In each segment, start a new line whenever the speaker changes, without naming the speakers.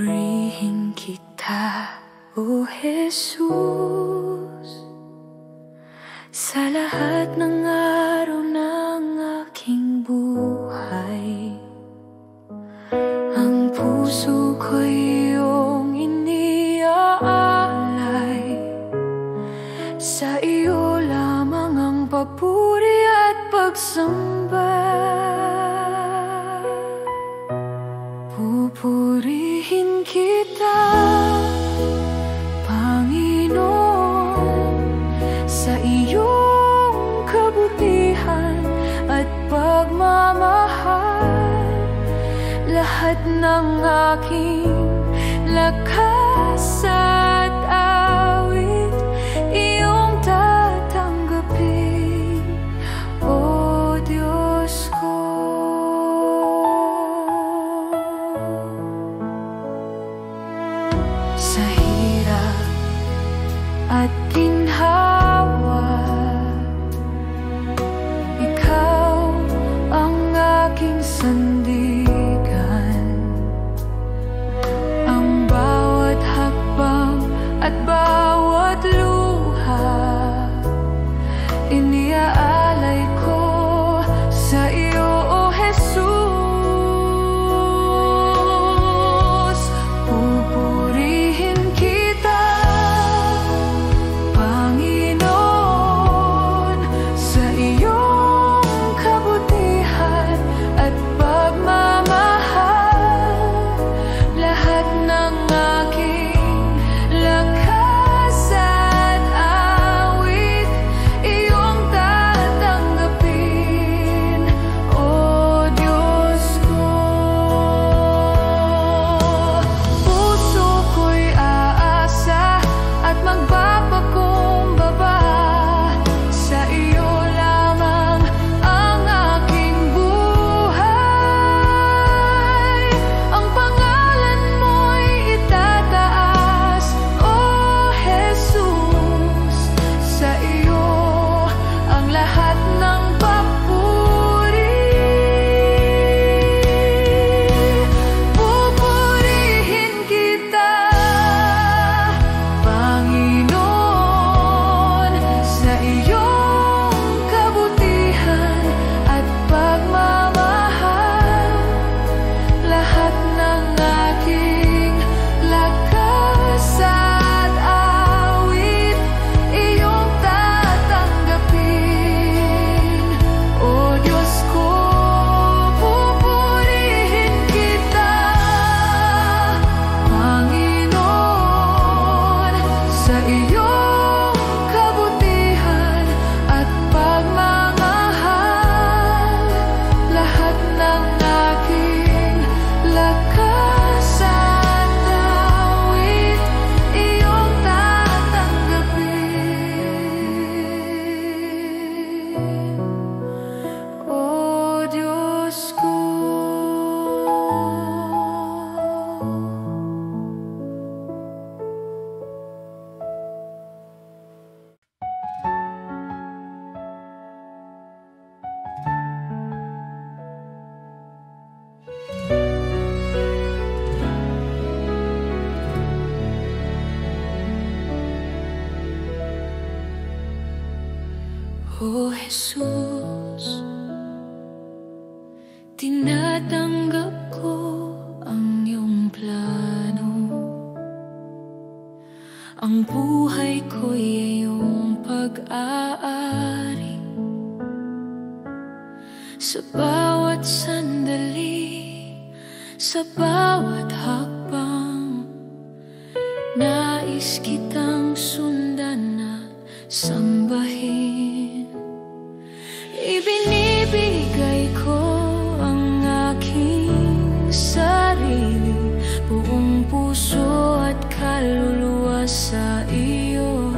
Pupurihin kita, O Jesus, sa lahat ng araw ng aking buhay. Ang puso ko'y iyong iniaalay, sa iyo lamang ang papuri at pagsamba. Pupurihin kita, Panginoon, sa iyong kabutihan at pagmamahal. Lahat ng aking lakas at awit iyong tatanggapin, O Diyos ko. Sa hirap at ginhawa, ikaw ang aking sandigan. Ang bawat hakbang at bawat luha, iniaalay ko sa iyo, O Jesus. Pupurihin kita, Panginoon, sa iyong kabutihan at pagmamahal. Lahat ng aking lakas at awit iyong tatanggapin, O Diyos ko. Puso ko'y aasa at magpapakumbaba, sa iyo lamang ang aking buhay. Ang pangalan mo'y itataas, O Jesus, sa iyo ang lahat ng papuri. Pupurihin kita, Panginoon, sa iyong kabutihan at pagmamahal. Lahat ng aking lakas at awit iyong tatanggapin, O Diyos ko. Pupurihin kita, Panginoon, sa iyong kabutihan at pagmamahal. Lahat ng aking lakas at awit iyong tatanggapin, O Diyos ko. O Jesus, tinatanggap ko ang iyong plano. Ang buhay ko'y iyong pag-aari. Sa bawat sandali, sa bawat hakbang, nais kitang sundan at sambahin. Ibinibigay ko ang aking sarili, buong puso at kaluluwa sa iyo.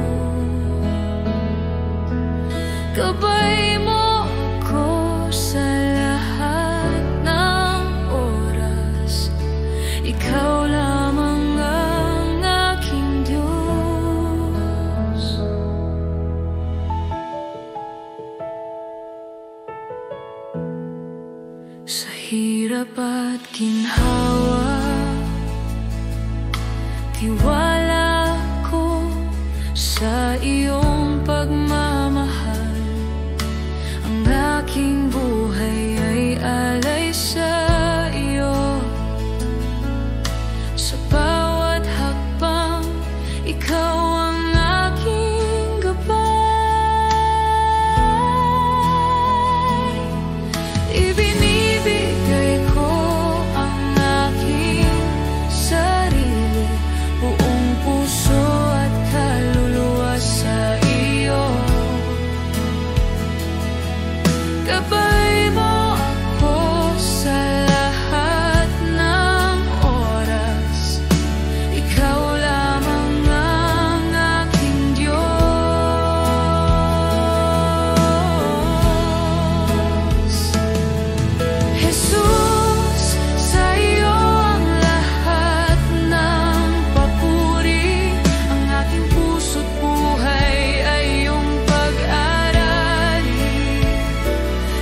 Gabay mo ko sa lahat ng oras, ikaw lamang ang aking Diyos. Sa hirap at ginhawa, Tiwala ko sa iyong pagmamahal. Ang aking buhay ay alay sa iyo. Sa bawat hakbang, ikaw ang aking gabay. Ibinibigay ko ang aking sarili, buong puso at kaluluwa sa iyo. Gabay mo ako sa lahat ng oras. Ikaw lamang ang aking Diyos. Jesus, sa iyo ang lahat ng papuri. Ang aking puso't buhay ay iyong pag-arali.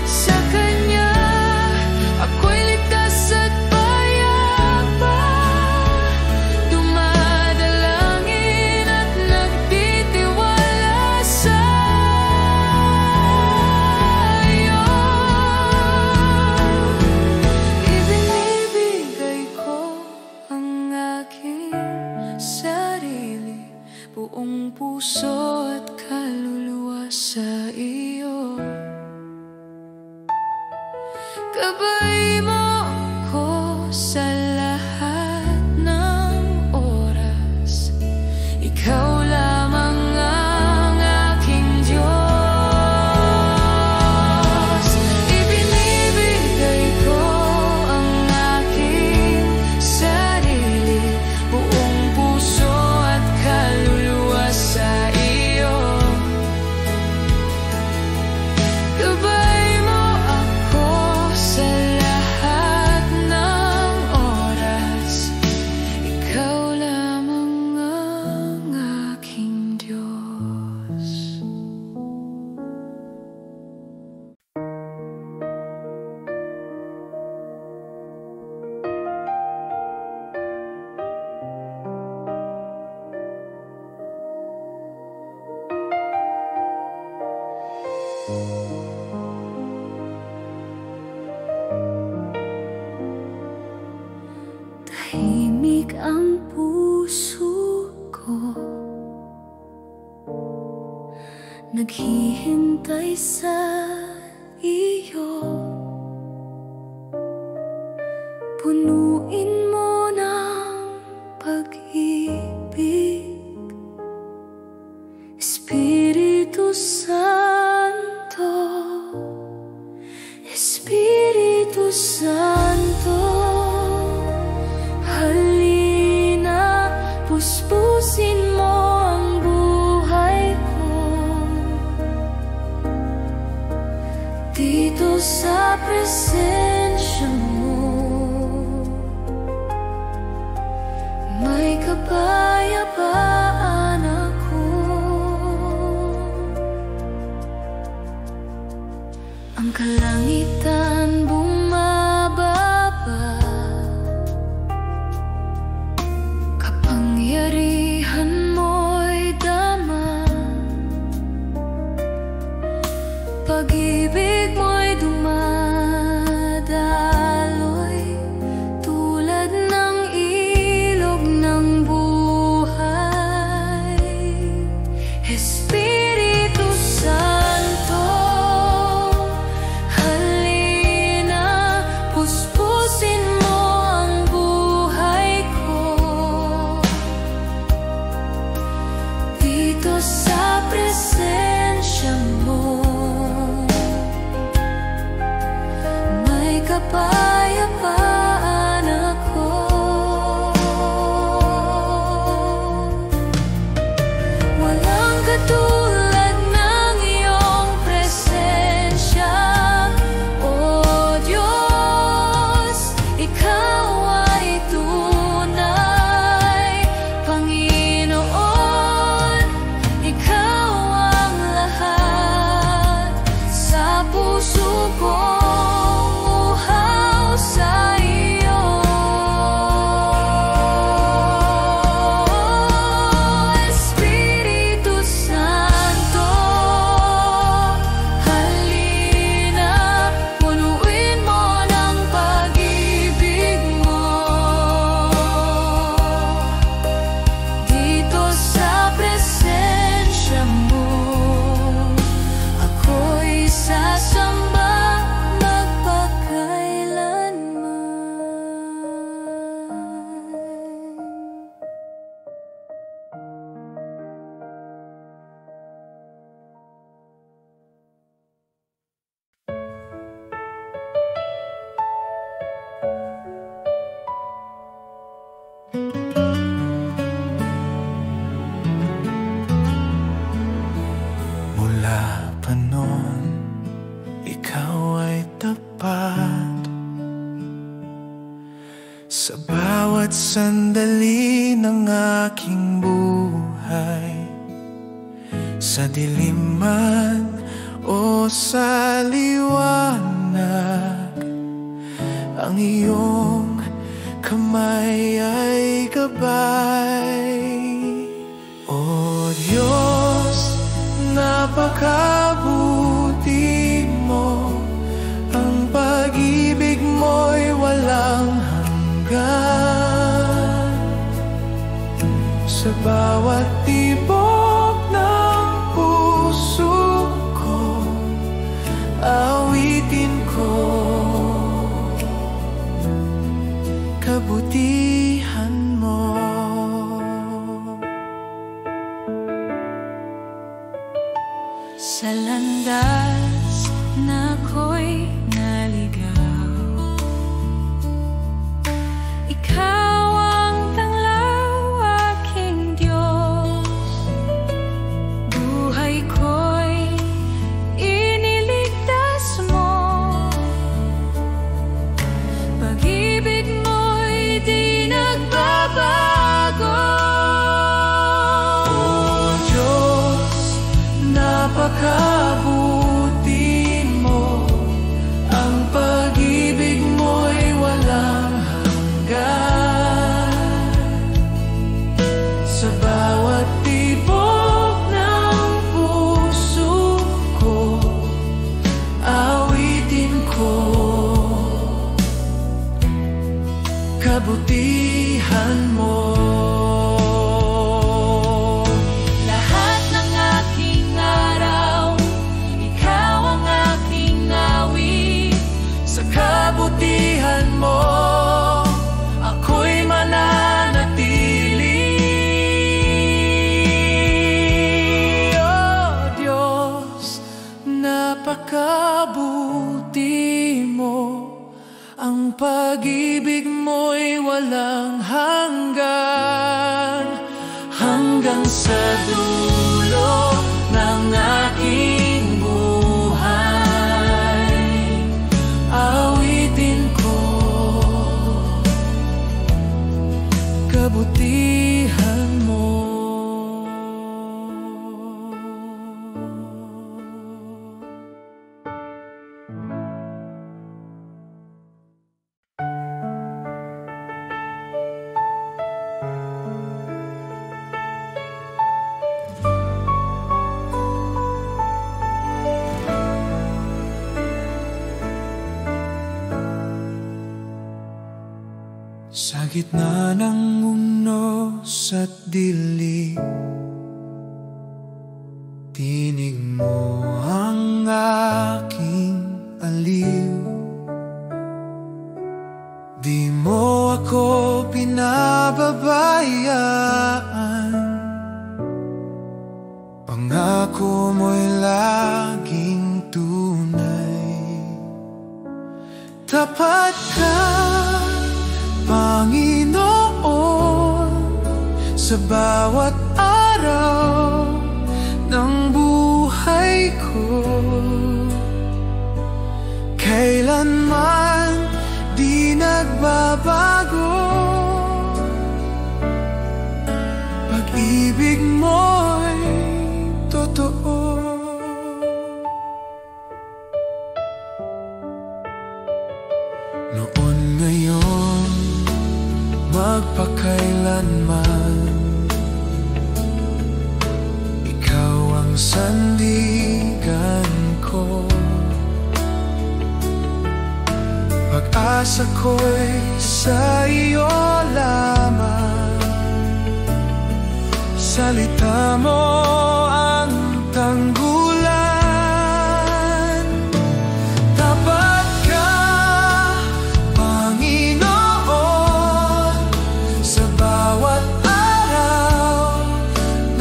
Sa Kanya ako'y ligtas at payapa, dumadalangin at nagtitiwala sa iyo. Ibinibigay ko ang aking sarili, buong puso at kaluluwa sa iyo. Gabay mo ko sa lahat ng oras. Ikaw lamang ang aking Diyos. Ibinibigay ko ang aking sarili, buong puso at kaluluwa sa iyo. Gabay mo ako sa lahat ng oras. Ikaw lamang ang aking Diyos. Tahimik ang puso ko, naghihintay sa iyo. Punuin mo ng pag-ibig, Espiritu Santo, Espiritu Santo. Halina, puspusin mo ang buhay ko dito sa presensya mo. May kapayapaan ako. Ang kalangitan bumababa, kapangyarihan mo'y dama. Pag-ibig mo'y dumadaloy tulad ng ilog ng buhay. Espiritu Santo, halina, puspusin mo ang buhay ko
sandali ng aking buhay, sa dilim man o sa liwanag, ang iyong kamay ay gabay. O Diyos, napakabuti mo, ang pag-ibig mo'y walang hanggan. Sa bawat tibok ng puso ko, awitin ko kabutihan mo.
Sa landas na ako'y naligaw, ikaw ang tanglaw, aking Diyos. Buhay ko'y iniligtas mo, pag-ibig mo'y di nagbabago.
O Diyos, napakabuti mo, ang pag-ibig mo'y walang hanggan. Sa bawat tibok ng puso ko, awitin ko kabutihan mo.
Lahat ng aking araw, ikaw ang aking awit.
Sa kabutihan mo, ako'y mananatili. O Diyos, napakabuti mo, ang pag-ibig mo'y walang hanggan. Hanggang sa dulo ng aking buhay, awitin ko kabutihan mo. Sa gitna ng unos at dilim, tinig mo ang aking aliw. Di mo ako pinababayaan, pangako mo'y laging tunay. Tapat ka, Panginoon, sa bawat araw ng buhay ko. Kailanman di nagbabago, pag-ibig mo'y totoo. Noon, ngayon, magpakailanman, ikaw ang sandigan ko. Pag-asa ko'y sa iyo lamang, salita mo ang tanggulan. Tapat ka, Panginoon, sa bawat araw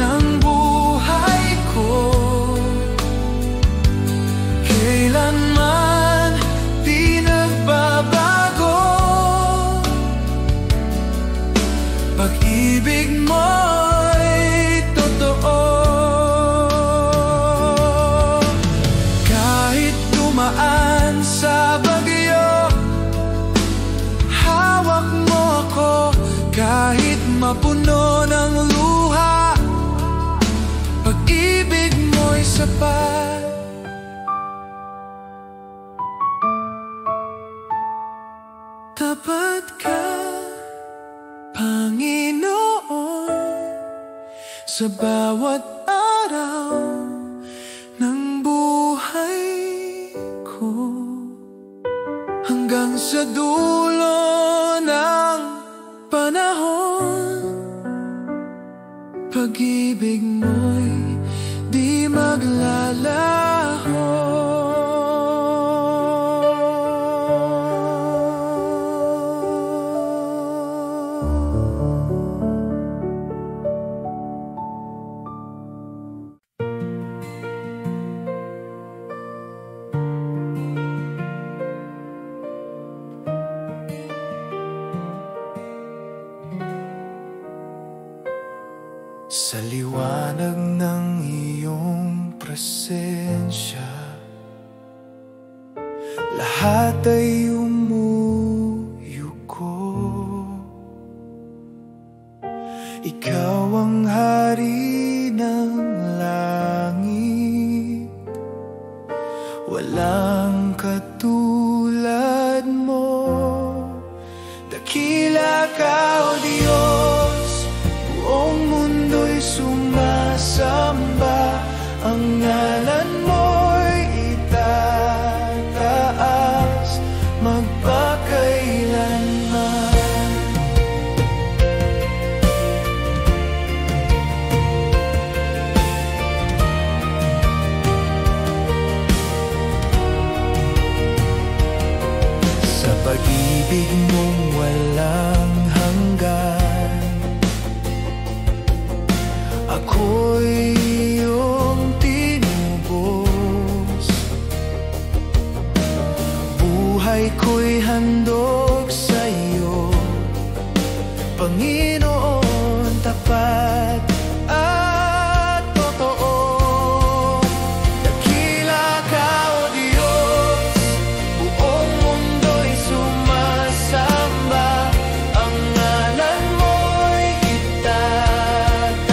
ng buhay ko. Kailanman di nagbabago, pag-ibig mo'y totoo. Kahit dumaan sa bagyo, hawak mo ako. Kahit mapuno ng luha, pag-ibig mo'y sapat. Tapat ka, Panginoon, sa bawat araw ng buhay ko, hanggang sa dulo ng panahon. Pag-ibig mo'y di maglalaho. Sa liwanag ng iyong presensya, lahat ay umuyuko. Ikaw ang hari ng langit, walang katulad mo. Dakila ka, O Diyos, buong mundo'y sumasamba, ang ngalan mo'y itataas magpakailanman. Sa pag-ibig mong walang hanggan, ako'y iyong tinubos. Buhay ko'y handog sa iyo, Panginoon, tapat at totoo. Dakila ka, O Diyos, buong mundo'y sumasamba, ang ngalan mo'y itataas.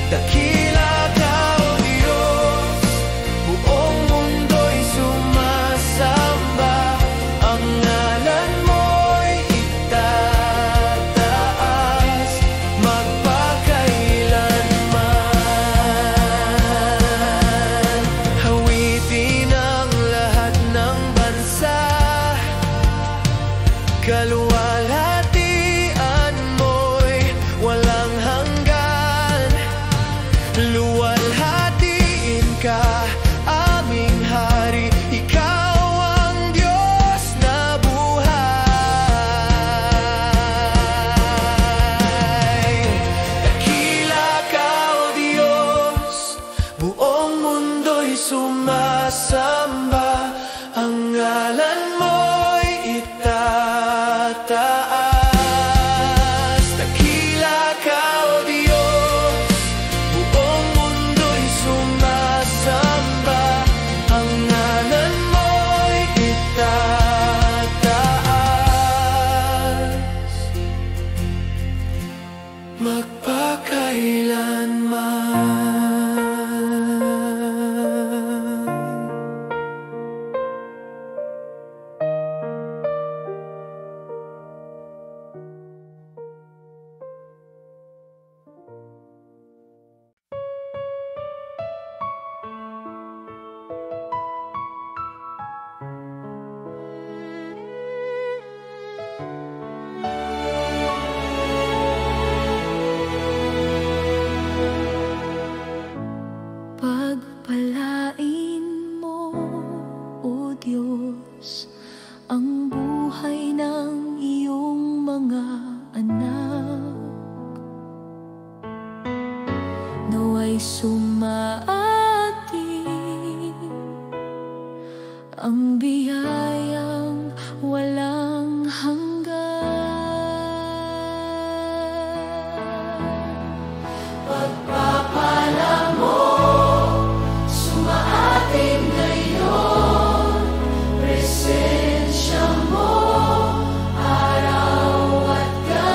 Dakila ka, O Diyos, buong mundo'y sumasamba, ang ngalan mo'y itataas magpakailanman. Hawitin ang lahat ng bansa, kaluwalhatian mo'y walang hanggan. Luwalhatiin ka, aming hari, ikaw ang Diyos na buhay. Dakila ka, O Diyos, buong mundo'y sumasamba, ang ngalan mo'y itataas. Dakila ka, O Diyos, buong mundo'y sumasamba, ang ngalan mo'y itataas magpakailanman.
Pagpalain mo, O Diyos, ang buhay ng iyong mga anak. Nawa'y sumaatid ang biyayang walang hanggan. Pagpapala mo, sumaating ngayon, presensya mo, araw at gabi.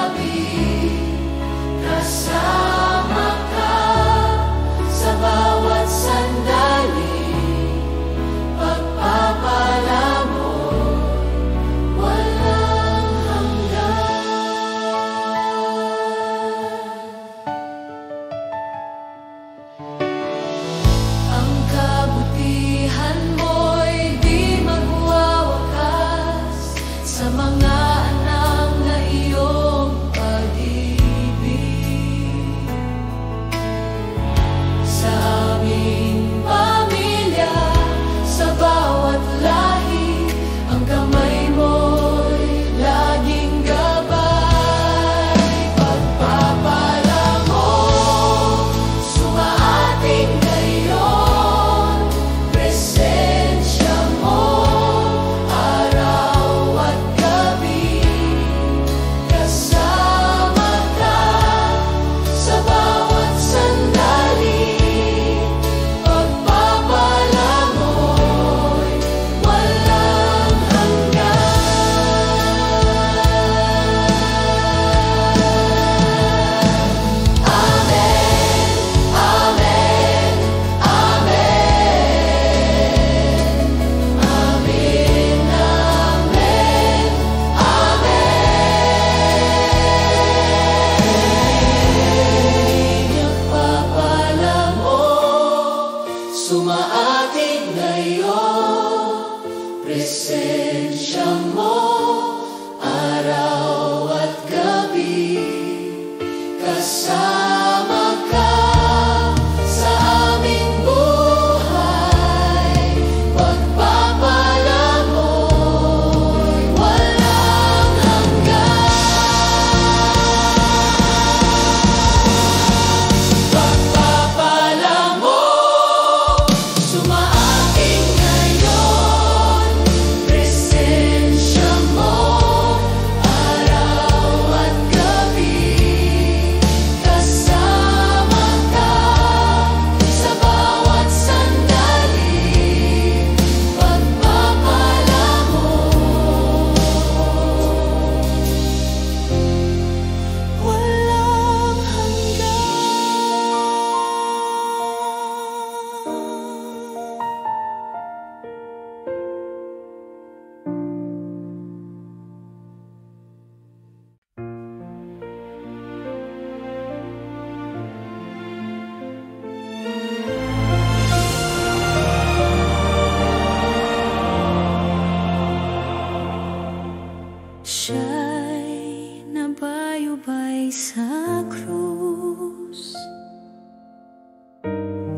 nagbayubay sa krus.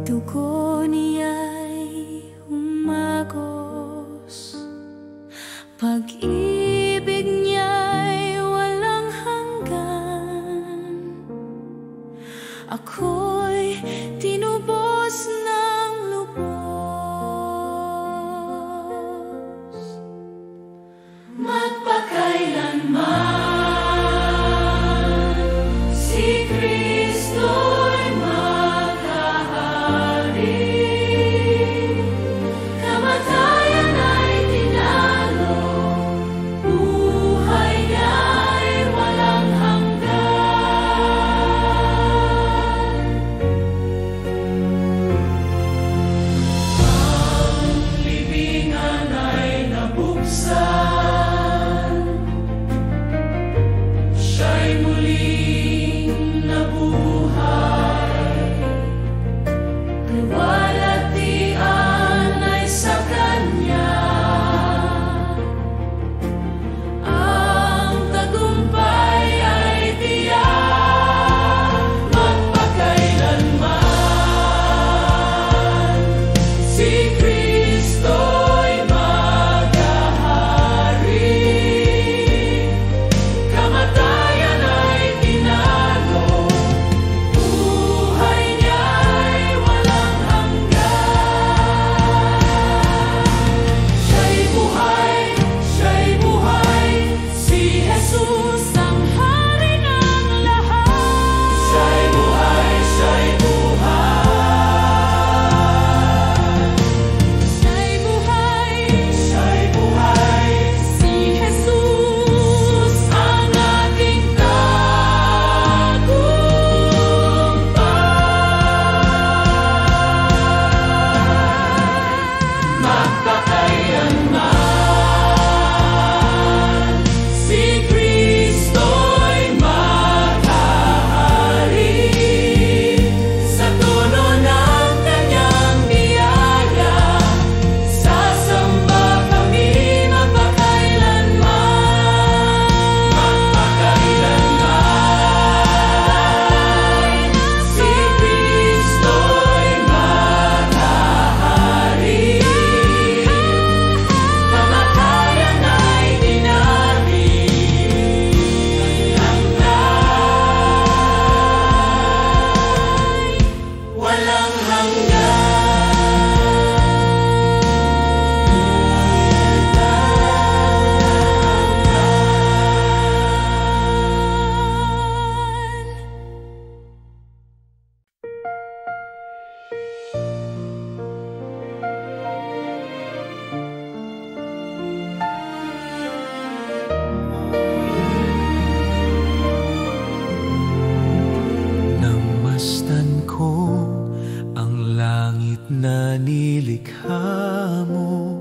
Dugo niya'y umagos, pag-ibig niya'y walang hanggan. Ako'y tinubos ng lubos, magpakailanman si Kristo'y maghahari. Kamatayan ay tinalo, buhay niya'y walang hanggan. Ang libingan ay nabuksan, siya'y muling nabuhay. Luwalhatian ay sa Kanya, ang tagumpay ay tiyak. Magpakailanman si Kristo'y maghahari. Kamatayan ay tinalo, buhay niya'y walang hanggan. Siya'y buhay, si Jesus ang hari ng lahat. Siya'y buhay, Siya'y buhay, si Jesus ang ating tagumpay. Magpakailanman si Kristo'y maghahari, sa tono ng Kanyang biyaya, sasamba kami magpakailanman. Magpakailanman si Kristo'y maghahari. Kamatayan ay tinari, walang hanggan.
Namastan ko ang langit na nilikha mo,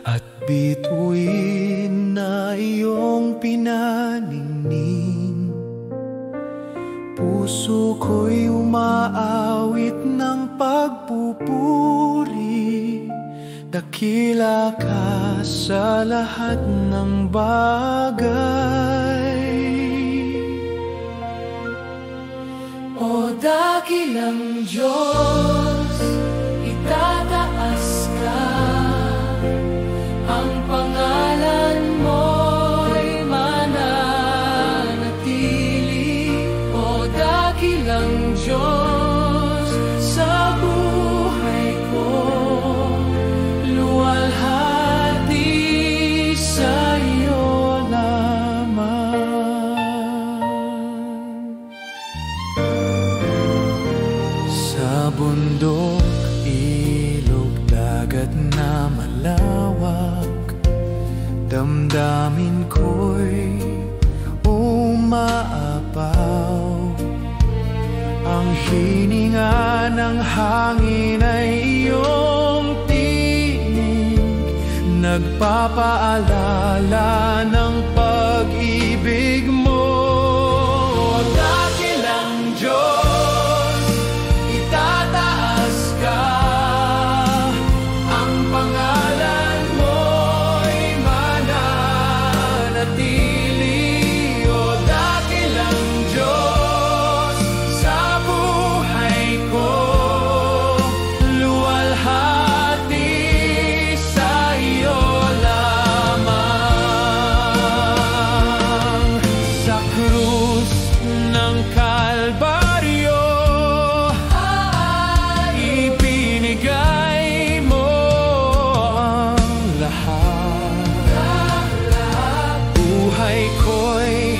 at bituin na iyong pinaningning. Puso ko'y umaawit ng pagpupuri, dakila ka sa lahat ng bagay.
O dakilang Diyos, itataas ka, ang pangalan mo'y mananatili. O dakilang Diyos, sa buhay ko, luwalhati sa iyo lamang.
Sa bundok, ilog, dagat na malawak, damdamin ko'y umaapaw. Ang hininga ng hangin ay iyong tinig, nagpapaalala ng pag-ibig mo. Dakilang Diyos, itataas ka, ang pangalan mo'y mananatili. O dakilang
ng Kalbaryo, ibinigay mo ang lahat. Buhay ko'y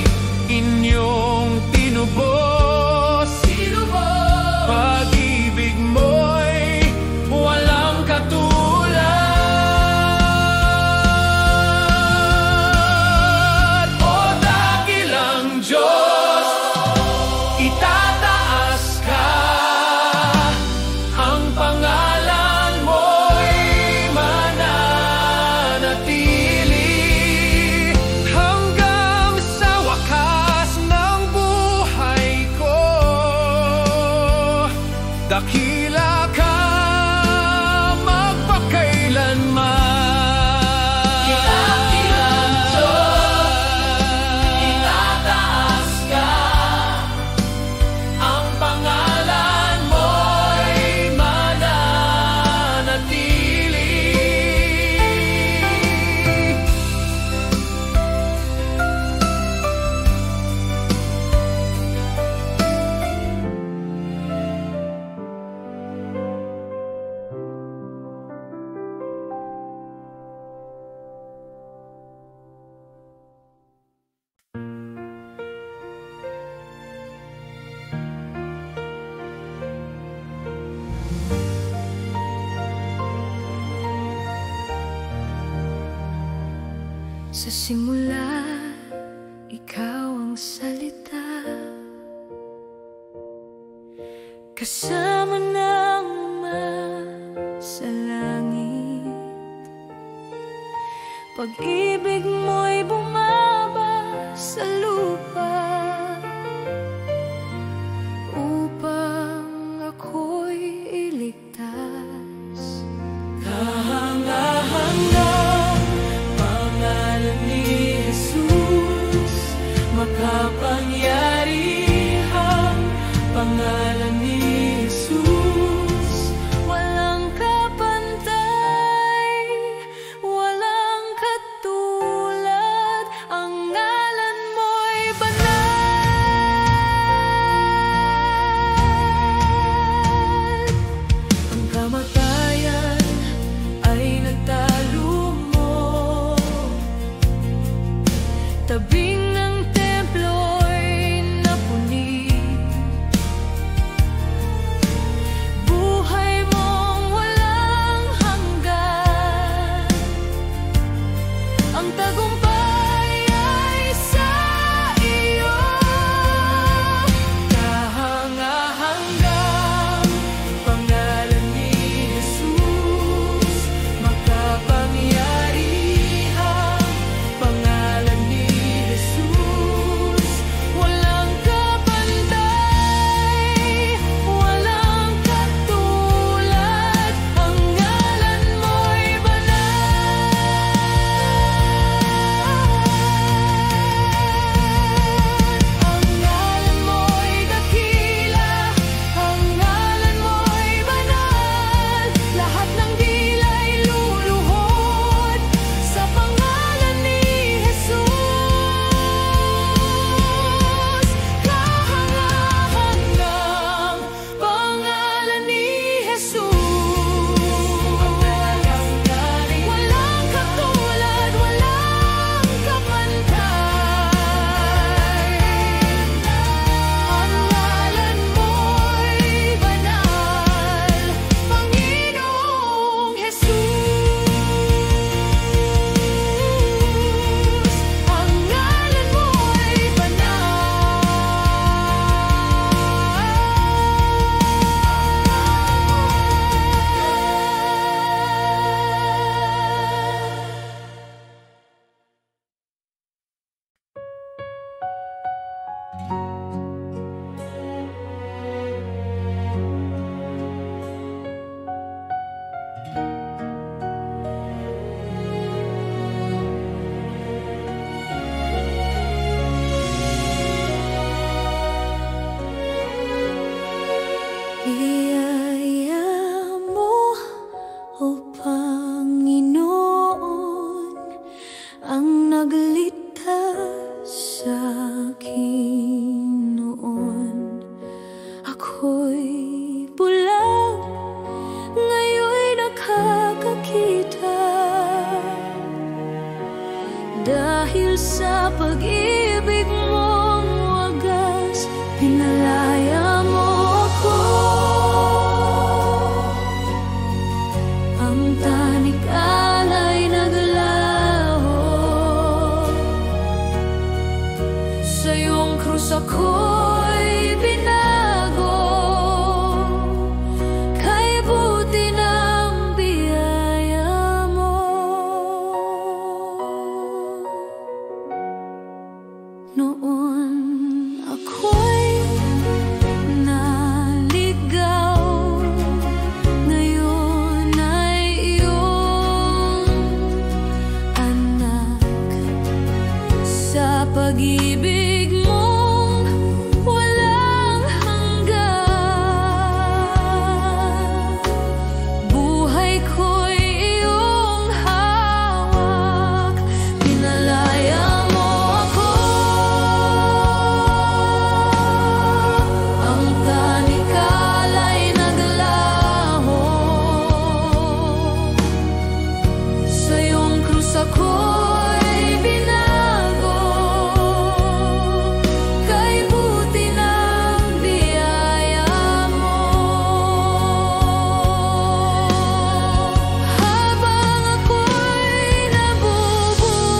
inyong tinubos, pag-ibig mo'y walang katulad. O dakilang Diyos, itataas ka, ang pangalan mo'y mananatili hanggang sa wakas ng buhay ko. Dakila ka magpakailanman. Dakilang Diyos, itataas ka, ang pangalan mo'y mananatili.
Sa simula, ikaw ang salita, kasama ng Ama sa langit. Pag-ibig mo'y bumaba sa lupa upang ako'y iligtas. Kahanga-hanga pangalan ni Jesus, makapangyarihan pangalan ni Jesus. Walang kapantay, walang katulad, ang ngalan mo'y pinalaya mo ako. Ang tanik alay naglaho, sa iyong krus ako'y binago, kay buti ng biyaya mo. Noon ako'y naligaw, ngayon ay iyong anak. Sa pag-ibig mong walang hanggan, buhay ko'y iyong hawak, pinalaya mo ako. Ang tanik alay naglaho, sa iyong krus ako'y binago, kay buti ng biyaya mo. Habang ako'y nabubuhay,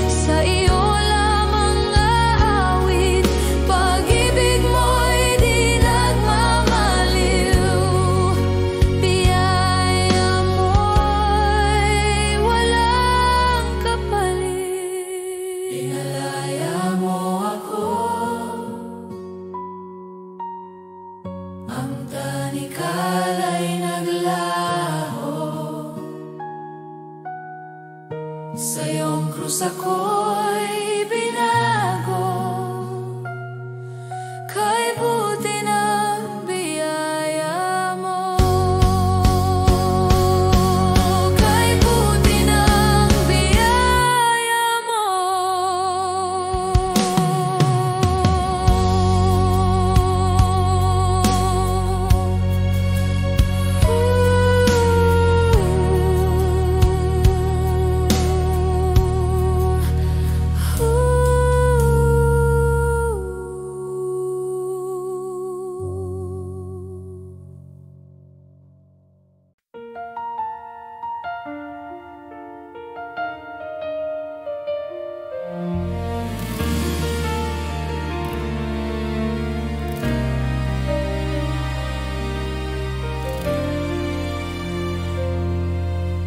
sa iyo lamang aawit, pag-ibig mo'y di nagmamaliw, biyaya mo'y walang kapalit. Pinalaya mo ako, ang tanik alay naglaho, sa iyong krus ako'y binago, kay buti ng biyaya mo. Kay buti ng biyaya mo.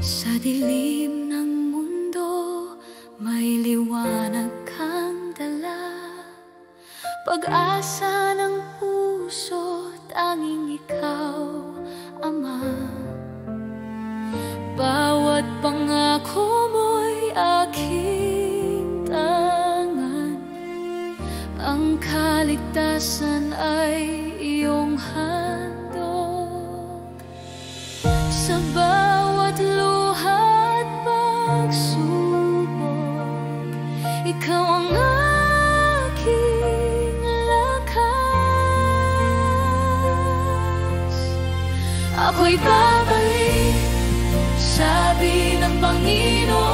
Sa dilim ng mundo, may liwanag kang dala, pag-asa ng puso, tanging ikaw, Ama. Bawat pangako mo'y aking tangan, ang kaligtasan ay iyong handog. Sa bawat luha at pagsubok, ikaw ang aking lakas. Ako'y babalik, sabi ng Panginoon.